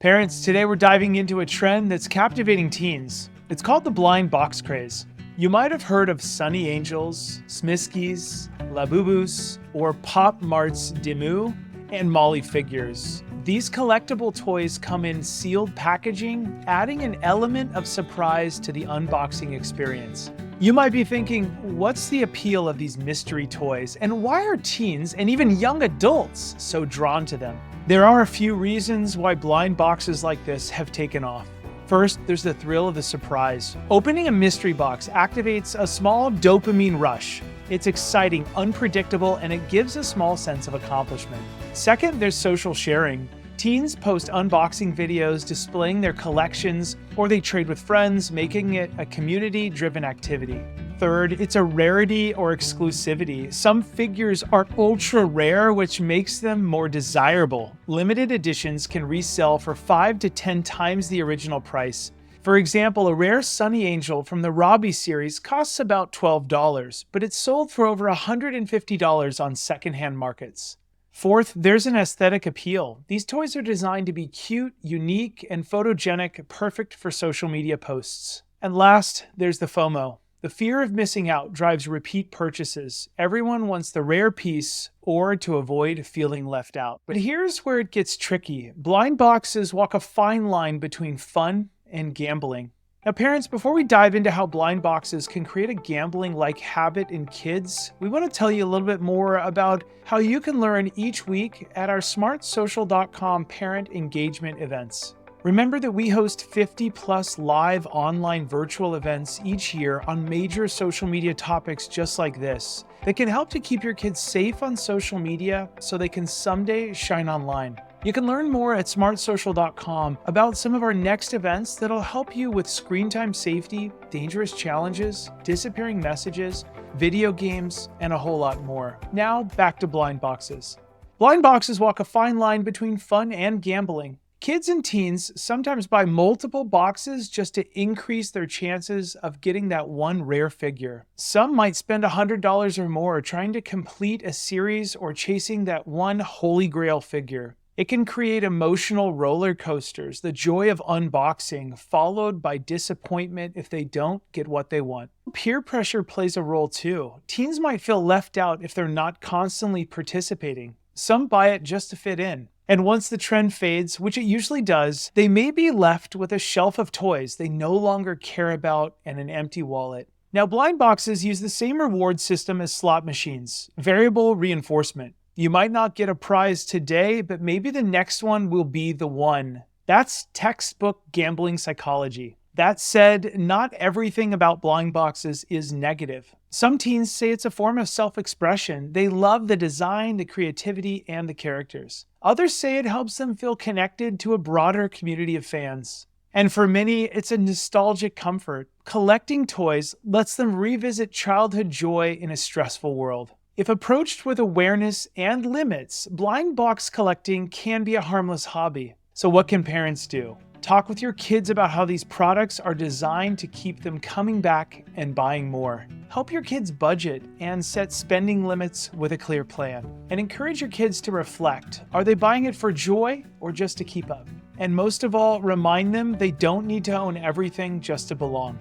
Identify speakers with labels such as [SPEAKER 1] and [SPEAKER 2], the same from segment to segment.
[SPEAKER 1] Parents, today we're diving into a trend that's captivating teens. It's called the blind box craze. You might have heard of Sunny Angels, Smiskies, Labubus, or Pop Mart's Dimu and Molly figures. These collectible toys come in sealed packaging, adding an element of surprise to the unboxing experience. You might be thinking, what's the appeal of these mystery toys, and why are teens and even young adults so drawn to them? There are a few reasons why blind boxes like this have taken off. First, there's the thrill of the surprise. Opening a mystery box activates a small dopamine rush. It's exciting, unpredictable, and it gives a small sense of accomplishment. Second, there's social sharing. Teens post unboxing videos displaying their collections, or they trade with friends, making it a community-driven activity. Third, it's a rarity or exclusivity. Some figures are ultra rare, which makes them more desirable. Limited editions can resell for 5 to 10 times the original price. For example, a rare Sunny Angel from the Robbie series costs about $12, but it's sold for over $150 on secondhand markets. Fourth, there's an aesthetic appeal. These toys are designed to be cute, unique, and photogenic, perfect for social media posts. And last, there's the FOMO. The fear of missing out drives repeat purchases. Everyone wants the rare piece or to avoid feeling left out. But here's where it gets tricky. Blind boxes walk a fine line between fun and gambling. Now, parents, before we dive into how blind boxes can create a gambling-like habit in kids, we want to tell you a little bit more about how you can learn each week at our smartsocial.com parent engagement events. Remember that we host 50+ live online virtual events each year on major social media topics just like this that can help to keep your kids safe on social media so they can someday shine online. You can learn more at smartsocial.com about some of our next events that'll help you with screen time safety, dangerous challenges, disappearing messages, video games, and a whole lot more. Now, back to blind boxes. Blind boxes walk a fine line between fun and gambling. Kids and teens sometimes buy multiple boxes just to increase their chances of getting that one rare figure. Some might spend $100 or more trying to complete a series or chasing that one holy grail figure. It can create emotional roller coasters, the joy of unboxing, followed by disappointment if they don't get what they want. Peer pressure plays a role too. Teens might feel left out if they're not constantly participating. Some buy it just to fit in. And once the trend fades, which it usually does, they may be left with a shelf of toys they no longer care about and an empty wallet. Now, blind boxes use the same reward system as slot machines, variable reinforcement. You might not get a prize today, but maybe the next one will be the one. That's textbook gambling psychology. That said, not everything about blind boxes is negative. Some teens say it's a form of self-expression. They love the design, the creativity, and the characters. Others say it helps them feel connected to a broader community of fans. And for many, it's a nostalgic comfort. Collecting toys lets them revisit childhood joy in a stressful world. If approached with awareness and limits, blind box collecting can be a harmless hobby. So what can parents do? Talk with your kids about how these products are designed to keep them coming back and buying more. Help your kids budget and set spending limits with a clear plan. And encourage your kids to reflect. Are they buying it for joy or just to keep up? And most of all, remind them they don't need to own everything just to belong.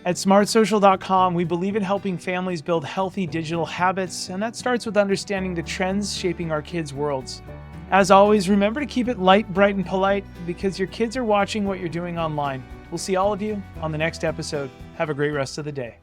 [SPEAKER 1] At smartsocial.com, we believe in helping families build healthy digital habits, and that starts with understanding the trends shaping our kids' worlds. As always, remember to keep it light, bright, and polite because your kids are watching what you're doing online. We'll see all of you on the next episode. Have a great rest of the day.